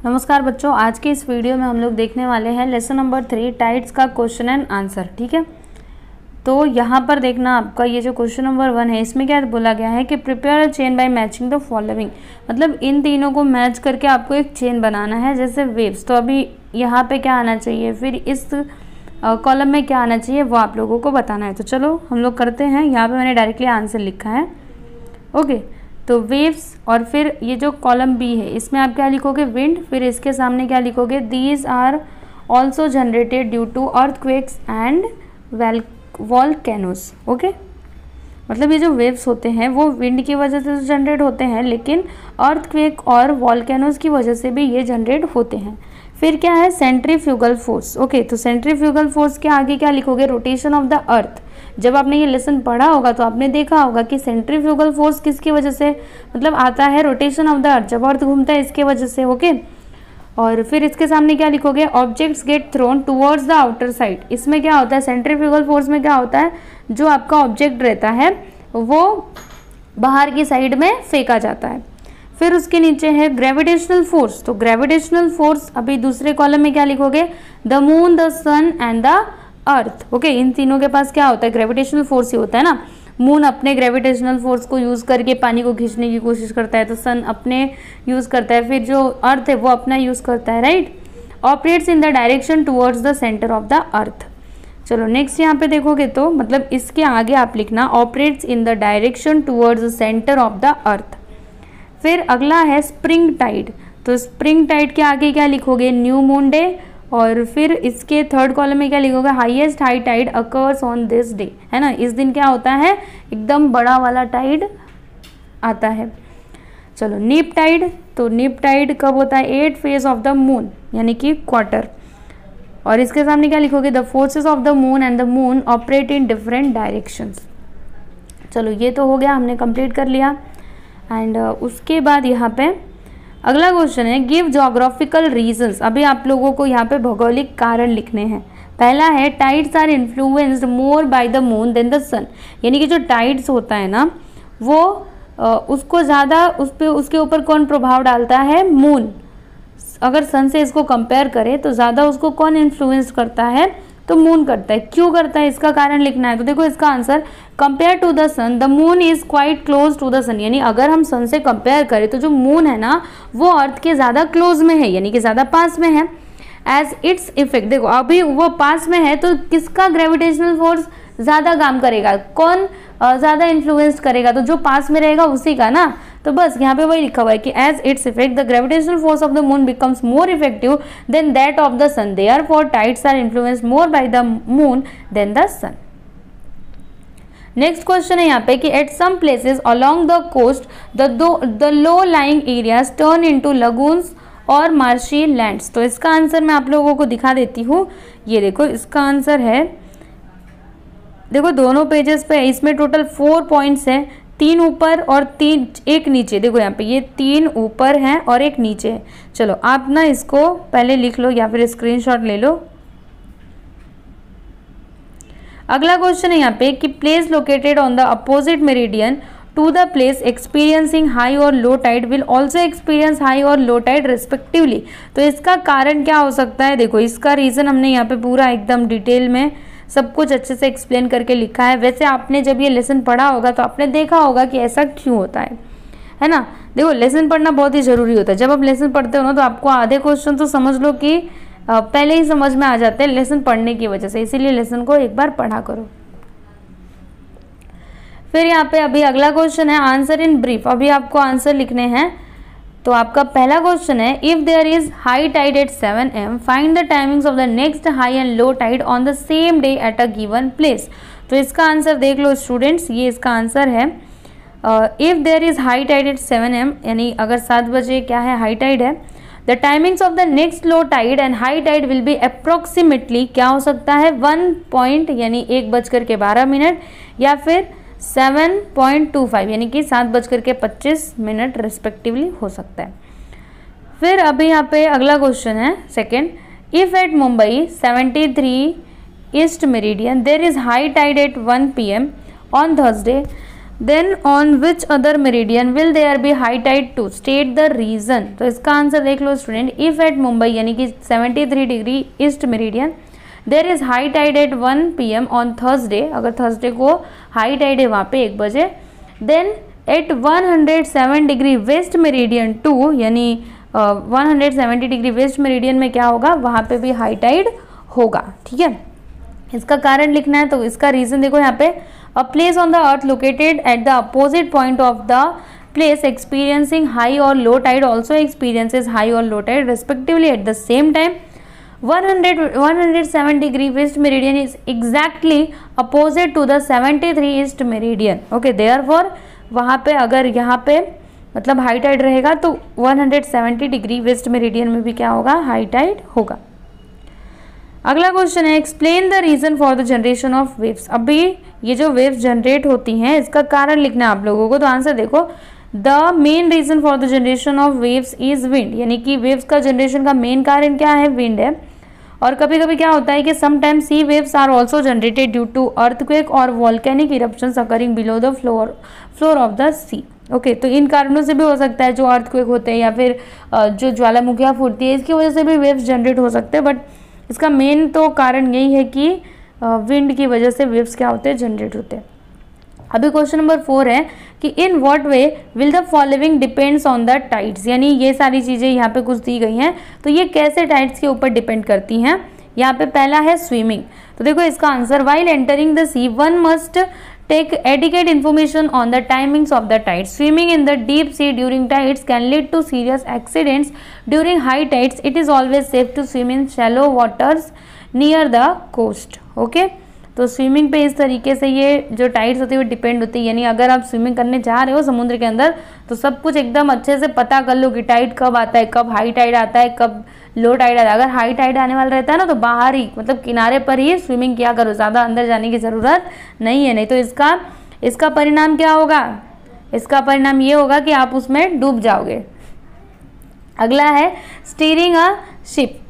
नमस्कार बच्चों, आज के इस वीडियो में हम लोग देखने वाले हैं लेसन नंबर 3 टाइड्स का क्वेश्चन एंड आंसर। ठीक है, तो यहाँ पर देखना आपका ये जो क्वेश्चन नंबर 1 है, इसमें क्या बोला गया है कि prepare a chain by matching the following. मतलब इन तीनों को मैच करके आपको एक चेन बनाना है जैसे वेव्स। तो अभी यहाँ पे क्या आना चाहिए, फिर इस कॉलम में क्या आना चाहिए, वो आप लोगों को बताना है। तो चलो हम लोग करते हैं। यहाँ पे मैंने डायरेक्टली आंसर लिखा है। ओके, तो वेव्स और फिर ये जो कॉलम बी है इसमें आप क्या लिखोगे, विंड। फिर इसके सामने क्या लिखोगे, these are also generated due to earthquakes and volcanoes. Okay, मतलब ये जो वेव्स होते हैं वो विंड की वजह से जनरेट होते हैं, लेकिन अर्थक्वेक और वॉल्केनोस की वजह से भी ये जनरेट होते हैं। फिर क्या है, सेंट्रीफ्यूगल फोर्स। ओके, तो सेंट्रीफ्यूगल फोर्स के आगे क्या लिखोगे, रोटेशन ऑफ द अर्थ। जब आपने ये लेसन पढ़ा होगा तो आपने देखा होगा कि सेंट्रीफ्यूगल फोर्स किसकी वजह से मतलब आता है, रोटेशन ऑफ द अर्थ, जब अर्थ घूमता है इसके वजह से। ओके, और फिर इसके सामने क्या लिखोगे, objects get thrown towards the outer side. इसमें क्या होता है, सेंट्रीफ्यूगल फोर्स में क्या होता है, जो आपका ऑब्जेक्ट रहता है वो बाहर की साइड में फेंका जाता है। फिर उसके नीचे है ग्रेविटेशनल फोर्स। तो ग्रेविटेशनल फोर्स अभी दूसरे कॉलम में क्या लिखोगे, the moon, the sun and the earth. Okay, इन तीनों के पास क्या होता है, ग्रेविटेशनल फोर्स ही होता है ना। मून अपने ग्रेविटेशनल फोर्स को यूज़ करके पानी को खींचने की कोशिश करता है, तो सन अपने यूज़ करता है, फिर जो अर्थ है वो अपना यूज़ करता है, right. Operates in the direction towards the centre of the earth. चलो नेक्स्ट यहाँ पे देखोगे तो मतलब इसके आगे आप लिखना operates in the direction towards the centre of the earth. फिर अगला है स्प्रिंग टाइड। तो स्प्रिंग टाइड के आगे क्या लिखोगे, न्यू मून डे। और फिर इसके थर्ड कॉलम में क्या लिखोगे, highest high tide occurs on this day, है ना। इस दिन क्या होता है, एकदम बड़ा वाला टाइड आता है। चलो नीप टाइड। तो नीप टाइड कब होता है, 8 फेज ऑफ द मून यानी कि क्वार्टर। और इसके सामने क्या लिखोगे, the forces of the moon and the moon operate in different directions. चलो ये तो हो गया, हमने कंप्लीट कर लिया। एंड उसके बाद यहाँ पे अगला क्वेश्चन है, गिव जोग्राफिकल रीजंस। अभी आप लोगों को यहाँ पे भौगोलिक कारण लिखने हैं। पहला है, tides are influenced more by the moon than the sun. यानी कि जो टाइड्स होता है ना वो उसको ज़्यादा उसके ऊपर कौन प्रभाव डालता है, मून। अगर सन से इसको कंपेयर करें तो ज़्यादा उसको कौन इन्फ्लुएंस करता है, तो मून करता है। क्यों करता है, इसका कारण लिखना है। तो देखो इसका answer, compare to the sun the moon is quite close to the sun. यानी अगर हम सन से कंपेयर करें तो जो मून है ना वो अर्थ के ज़्यादा क्लोज में है, यानी कि ज़्यादा पास में है। एज इट्स इफेक्ट, देखो अभी वो पास में है तो किसका ग्रेविटेशनल फोर्स ज़्यादा काम करेगा, कौन ज़्यादा इन्फ्लुएंस करेगा, तो जो पास में रहेगा उसी का ना। तो बस यहाँ पे वही लिखा हुआ है कि as its effect the gravitational force of the moon becomes more effective than that of the sun, therefore tides are influenced more by the moon than the sun. Next question है यहाँ पे कि at some places along the coast the low lying areas turn into lagoons और marshy lands. तो इसका answer मैं आप लोगों को दिखा देती हूँ। ये देखो इसका आंसर है, देखो दोनों पेजेस पे इसमें टोटल 4 पॉइंट्स हैं, 3 ऊपर और 1 नीचे। देखो यहाँ पे ये 3 ऊपर हैं और 1 नीचे है। चलो आप ना इसको पहले लिख लो या फिर स्क्रीनशॉट ले लो। अगला क्वेश्चन है यहाँ पे कि place located on the opposite meridian to the place experiencing high और low tide will also experience high और लो टाइड रिस्पेक्टिवली। तो इसका कारण क्या हो सकता है, देखो इसका रीज़न हमने यहाँ पे पूरा एकदम डिटेल में सब कुछ अच्छे से एक्सप्लेन करके लिखा है। वैसे आपने जब ये लेसन पढ़ा होगा तो आपने देखा होगा कि ऐसा क्यों होता है ना। देखो लेसन पढ़ना बहुत ही ज़रूरी होता है। जब आप लेसन पढ़ते हो ना तो आपको आधे क्वेश्चन तो समझ लो कि पहले ही समझ में आ जाते हैं लेसन पढ़ने की वजह से, इसीलिए लेसन को एक बार पढ़ा करो। फिर यहाँ पे अभी अगला क्वेश्चन है, आंसर इन ब्रीफ। अभी आपको आंसर लिखने हैं। तो आपका पहला क्वेश्चन है, if there is high tide at 7 AM find the timings of the next high and low tide on the same day at a given place. तो इसका आंसर देख लो स्टूडेंट्स, ये इसका आंसर है। If there is high tide at 7 AM यानी अगर 7 बजे क्या है, हाई टाइड है। The timings of the next low tide and high tide will be approximately क्या हो सकता है, 1 पॉइंट यानी 1:12 या फिर 7.25 यानी कि 7:25 रिस्पेक्टिवली हो सकता है। फिर अभी यहाँ पे अगला क्वेश्चन है second, if at Mumbai 73 east meridian there is high tide at 1 PM on Thursday then on which other meridian will there be high tide too, state the reason. तो इसका आंसर देख लो स्टूडेंट, इफ एट मुंबई यानी कि 73 degree east meridian there is high tide at 1 PM on Thursday, अगर Thursday को high tide है वहाँ पे 1 बजे, then eight 107 degree west meridian to, यानी 170 डिग्री वेस्ट मेरिडियन में क्या होगा, वहाँ पे भी हाई टाइड होगा। ठीक है, इसका कारण लिखना है, तो इसका रीजन देखो यहाँ पे, a place on the earth located at the opposite point of the place experiencing high और low tide also experiences high और low tide respectively at the same time. 107 degree west meridian is exactly opposite to the 73 east meridian. Okay, therefore वहाँ पे अगर यहाँ पे मतलब high Tide रहेगा तो 170 डिग्री वेस्ट मेरिडियन में भी क्या होगा, हाई टाइड होगा। अगला क्वेश्चन है, explain the reason for the generation of waves. अभी ये जो वेव्स जनरेट होती हैं इसका कारण लिखना है आप लोगों को। तो आंसर देखो, the main reason for the generation of waves is wind, यानी कि वेव्स का जनरेशन का मेन कारण क्या है, विंड है। और कभी कभी क्या होता है कि sometimes sea waves are also generated due to earthquake और volcanic eruptions occurring below the floor of the sea. Okay, तो इन कारणों से भी हो सकता है, जो अर्थक्वेक होते हैं या फिर जो ज्वालामुखियाँ फूटती है इसकी वजह से भी वेव्स जनरेट हो सकते हैं, बट इसका मेन तो कारण यही है कि विंड की वजह से वेव्स क्या होते हैं, जनरेट होते हैं। अभी क्वेश्चन नंबर 4 है कि in what way will the following depends on the tides, यानी ये सारी चीज़ें यहाँ पे कुछ दी गई हैं, तो ये कैसे टाइड्स के ऊपर डिपेंड करती हैं। यहाँ पे पहला है स्विमिंग, तो देखो इसका answer, while entering the sea one must take adequate information on the timings of the tides. Swimming in the deep sea during tides can lead to serious accidents. During high tides, it is always safe to swim in shallow waters near the coast. Okay? तो swimming पे इस तरीके से ये जो tides होती है वो डिपेंड होती है, यानी अगर आप स्विमिंग करने जा रहे हो समुद्र के अंदर तो सब कुछ एकदम अच्छे से पता कर लो कि टाइड कब आता है, कब हाई टाइड आता है, कब लो टाइड आता है। अगर हाई टाइड आने वाला रहता है ना तो बाहर ही मतलब किनारे पर ही स्विमिंग किया करो, ज़्यादा अंदर जाने की ज़रूरत नहीं है, नहीं तो इसका परिणाम क्या होगा, इसका परिणाम ये होगा कि आप उसमें डूब जाओगे। अगला है स्टीयरिंग अ शिप,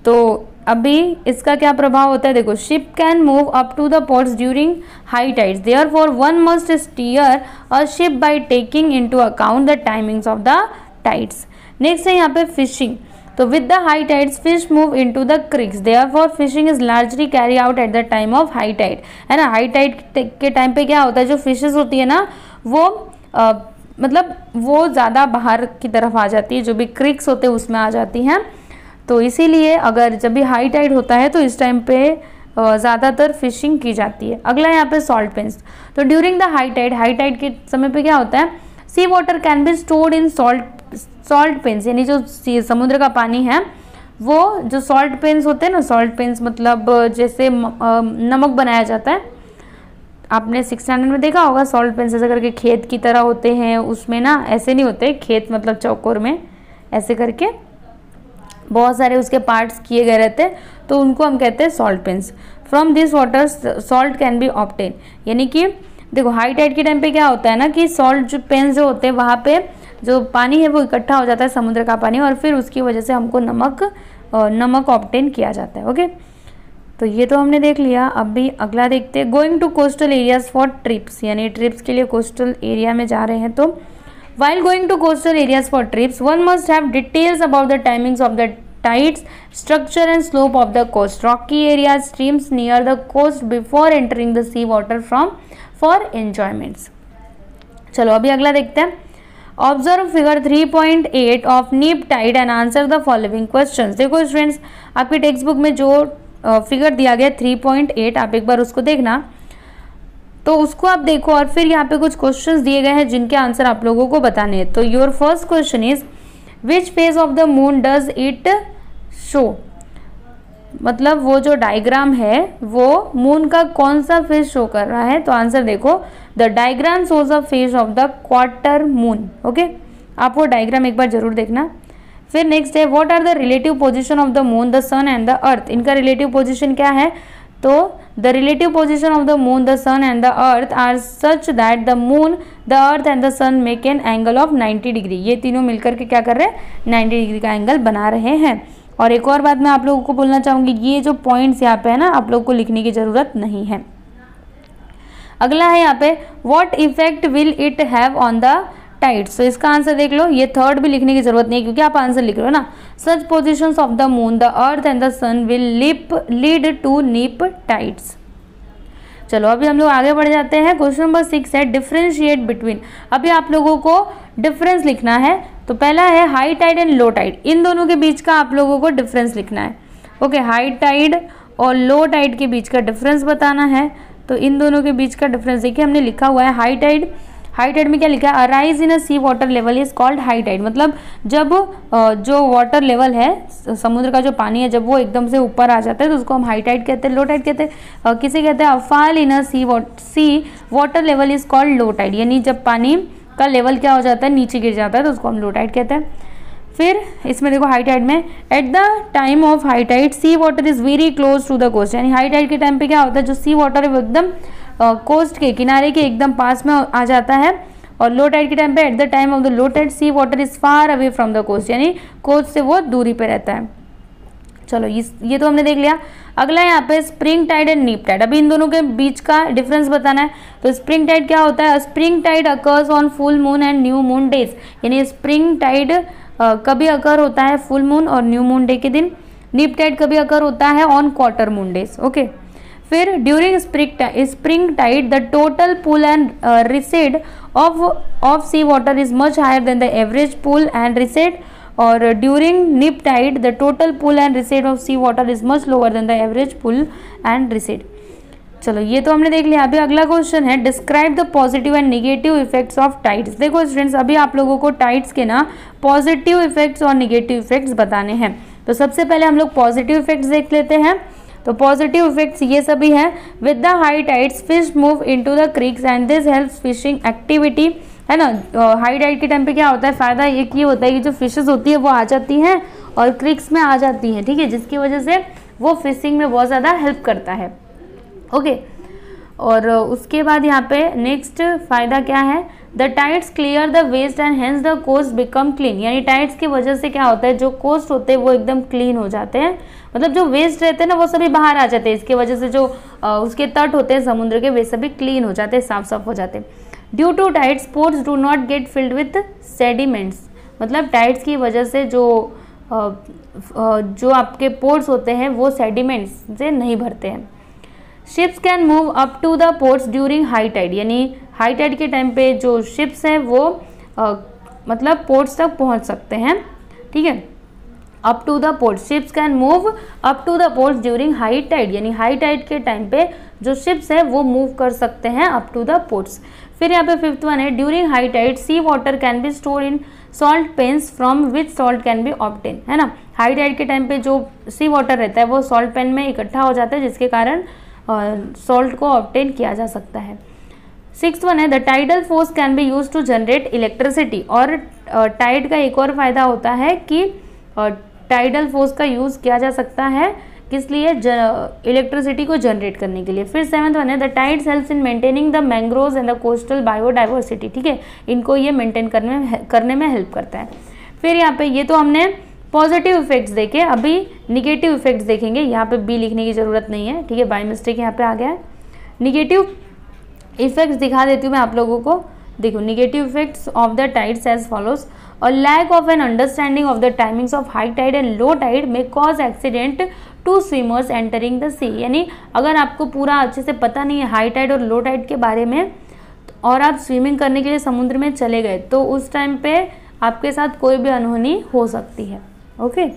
तो अभी इसका क्या प्रभाव होता है, देखो ship can move up to the ports during high tides, therefore one must steer a ship by taking into account the timings of the tides. Next है यहाँ पे फिशिंग, तो with the high tides fish move into the creeks, therefore fishing is largely carry out at the time of high tide, है ना। High tide के time पे क्या होता है, जो फिशेस होती है ना वो मतलब वो ज़्यादा बाहर की तरफ आ जाती है, जो भी क्रिक्स होते हैं उसमें आ जाती हैं, तो इसीलिए अगर जब भी हाई टाइड होता है तो इस टाइम पे ज़्यादातर फिशिंग की जाती है। अगला यहाँ पे सॉल्ट पेन्स, तो ड्यूरिंग द हाई टाइड के समय पे क्या होता है, sea water can be stored in salt pans, यानी जो समुद्र का पानी है वो जो सॉल्ट पेन्स होते हैं ना, सॉल्ट पेन्स मतलब जैसे नमक बनाया जाता है, आपने 6th स्टैंडर्ड में देखा होगा सॉल्ट पेन्स ऐसे करके खेत की तरह होते हैं, उसमें ना ऐसे नहीं होते खेत मतलब चौकोर में ऐसे करके बहुत सारे उसके पार्ट्स किए गए रहते हैं, तो उनको हम कहते हैं salt pans. From this water salt can be obtain, यानी कि देखो हाई टाइड के टाइम पे क्या होता है ना कि सॉल्ट जो पेन्स जो होते हैं वहाँ पे जो पानी है वो इकट्ठा हो जाता है, समुद्र का पानी, और फिर उसकी वजह से हमको नमक ऑब्टेन किया जाता है। ओके, तो ये तो हमने देख लिया। अभी अगला देखते हैं, going to coastal areas for trips, यानी ट्रिप्स के लिए कोस्टल एरिया में जा रहे हैं। तो while going to coastal areas for trips, one must have details about the timings of the tides, structure and slope of the coast, rocky areas, streams near the coast before entering the sea water for enjoyments. चलो अभी अगला देखते हैं, observe figure 3.8 of neap tide and answer the following questions. देखो students, आपकी textbook में जो figure दिया गया 3.8 आप एक बार उसको देखना, तो उसको आप देखो और फिर यहाँ पे कुछ क्वेश्चंस दिए गए हैं जिनके आंसर आप लोगों को बताने हैं। तो your first question is which phase of the moon does it show, मतलब वो जो डायग्राम है वो मून का कौन सा फेज शो कर रहा है। तो आंसर देखो, the diagram shows a phase of the quarter moon. Okay, आप वो डायग्राम एक बार जरूर देखना। फिर नेक्स्ट है, what are the relative position of the moon, the sun and the earth, इनका रिलेटिव पोजिशन क्या है। तो the relative position of the moon, the sun and the earth are such that the moon, the earth and the sun make an angle of 90 degree, ये तीनों मिलकर के क्या कर रहे हैं, 90 डिग्री का एंगल बना रहे हैं। और एक और बात मैं आप लोगों को बोलना चाहूँगी, ये जो पॉइंट्स यहाँ पे है ना आप लोग को लिखने की ज़रूरत नहीं है। अगला है यहाँ पे what effect will it have on the tides. तो इसका आंसर देख लो, ये थर्ड भी लिखने की जरूरत नहीं है क्योंकि आप आंसर लिख रहे हो ना। Such positions of the moon, the earth and the sun will lead to neap tides. चलो अभी हम लोग आगे बढ़ जाते हैं। क्वेश्चन नंबर 6 है डिफरेंशिएट बिटवीन। अभी आप लोगों को डिफरेंस लिखना है। तो पहला है high tide and low tide, इन दोनों के बीच का आप लोगों को डिफरेंस लिखना है। ओके, हाई टाइड और लो टाइड के बीच का डिफरेंस बताना है। तो इन दोनों के बीच का डिफरेंस देखिए, हमने लिखा हुआ है हाई टाइड। हाई टाइड में क्या लिखा है, arise in a sea water level is called high tide. मतलब जब जो वाटर लेवल है, समुद्र का जो पानी है, जब वो एकदम से ऊपर आ जाता है तो उसको हम हाई टाइड कहते हैं। लो टाइड कहते हैं किसे कहते हैं, a fall in a sea water level is called low tide. यानी जब पानी का लेवल क्या हो जाता है, नीचे गिर जाता है तो उसको हम लो टाइड कहते हैं। फिर इसमें देखो हाई टाइड में, at the time of high tide sea water is very close to the coast. यानी हाई टाइड के टाइम पे क्या होता है, जो सी वाटर है वो एकदम कोस्ट के किनारे के एकदम पास में आ जाता है। और लो टाइड के टाइम पे, at the time of the low tide sea water is far away from the coast, यानी कोस्ट से वो दूरी पे रहता है। चलो ये तो हमने देख लिया। अगला यहाँ पे स्प्रिंग टाइड एंड नीप टाइड। अभी इन दोनों के बीच का डिफरेंस बताना है। तो स्प्रिंग टाइड क्या होता है, spring tide occurs on full moon and new moon days. यानी स्प्रिंग टाइड कभी अकर होता है फुल मून और न्यू मून डे के दिन। नीप टाइड कभी अकर होता है on quarter moon days. Okay, फिर during spring tide the total pull and recede of sea water is much higher than the average pull and recede. और during neap tide the total pull and recede of sea water is much lower than the average pull and recede. चलो ये तो हमने देख लिया। अभी अगला question है describe the positive and negative effects of tides. देखो स्टूडेंट्स, अभी आप लोगों को टाइड्स के ना पॉजिटिव इफेक्ट्स और नेगेटिव इफेक्ट्स बताने हैं। तो सबसे पहले हम लोग पॉजिटिव इफेक्ट्स देख लेते हैं। तो पॉजिटिव इफेक्ट्स ये सभी हैं। With the high tides fish move into the creeks and this helps fishing activity, है ना। हाई टाइड के टाइम पे क्या होता है, फायदा एक ये होता है कि जो फिशेस होती है वो आ जाती हैं और क्रीक्स में आ जाती हैं, ठीक है, जिसकी वजह से वो फिशिंग में बहुत ज़्यादा हेल्प करता है। ओके, और उसके बाद यहाँ पे नेक्स्ट फायदा क्या है, the tides clear the waste and hence the coast become clean. यानी टाइड्स की वजह से क्या होता है, जो कोस्ट होते हैं वो एकदम क्लीन हो जाते हैं। मतलब जो वेस्ट रहते हैं ना वो सभी बाहर आ जाते हैं। इसके वजह से जो उसके तट होते हैं समुद्र के, वे सभी क्लीन हो जाते हैं, साफ साफ हो जाते हैं। Due to tides ports do not get filled with sediments. मतलब टाइड्स की वजह से जो आपके पोर्ट्स होते हैं वो सेडिमेंट्स से नहीं भरते हैं। Ships can move up to the ports during high tide. यानी हाई टाइड के टाइम पे जो शिप्स हैं वो मतलब पोर्ट्स तक पहुंच सकते हैं, ठीक है। Up to the port, ships can move up to the ports during high tide. यानी हाई टाइड के टाइम पे जो शिप्स है वो मूव कर सकते हैं अप टू द पोर्ट्स। फिर यहाँ पे फिफ्थ वन है during high tide sea water can be store in salt pans from which salt can be obtain, है ना। हाई टाइड के टाइम पे जो सी वाटर रहता है वो सॉल्ट पेन में इकट्ठा हो जाता है, जिसके कारण सॉल्ट को ऑब्टेन किया जा सकता है। सिक्स्थ वन है the tidal force can be use to generate electricity. और टाइड का एक और फायदा होता है कि टाइडल फोर्स का यूज़ किया जा सकता है, किस लिए, इलेक्ट्रिसिटी को जनरेट करने के लिए। फिर सेवंथ वन है the tides helps in maintaining the mangroves and the coastal biodiversity, ठीक है, इनको ये मेंटेन करने में हेल्प करता है। फिर यहाँ पे ये तो हमने पॉजिटिव इफेक्ट्स देखे, अभी निगेटिव इफेक्ट्स देखेंगे। यहाँ पे बी लिखने की ज़रूरत नहीं है, ठीक है, बाय मिस्टेक यहाँ पे आ गया है। निगेटिव इफेक्ट्स दिखा देती हूँ मैं आप लोगों को। देखो negative effects of the tides as follows. और lack of an understanding of the timings of high tide and low tide may cause accident to swimmers entering the sea. यानी अगर आपको पूरा अच्छे से पता नहीं है हाई टाइड और लो टाइड के बारे में और आप स्विमिंग करने के लिए समुद्र में चले गए तो उस टाइम पे आपके साथ कोई भी अनहोनी हो सकती है। ओके,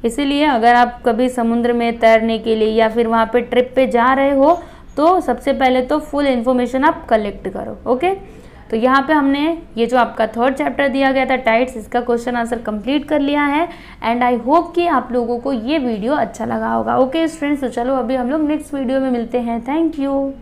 इसीलिए अगर आप कभी समुद्र में तैरने के लिए या फिर वहाँ पे ट्रिप पे जा रहे हो तो सबसे पहले तो फुल इन्फॉर्मेशन आप कलेक्ट करो। ओके, तो यहाँ पे हमने ये जो आपका थर्ड चैप्टर दिया गया था टाइड्स, इसका क्वेश्चन आंसर कंप्लीट कर लिया है। एंड आई होप कि आप लोगों को ये वीडियो अच्छा लगा होगा। ओके स्टूडेंट्स, तो चलो अभी हम लोग नेक्स्ट वीडियो में मिलते हैं। Thank you.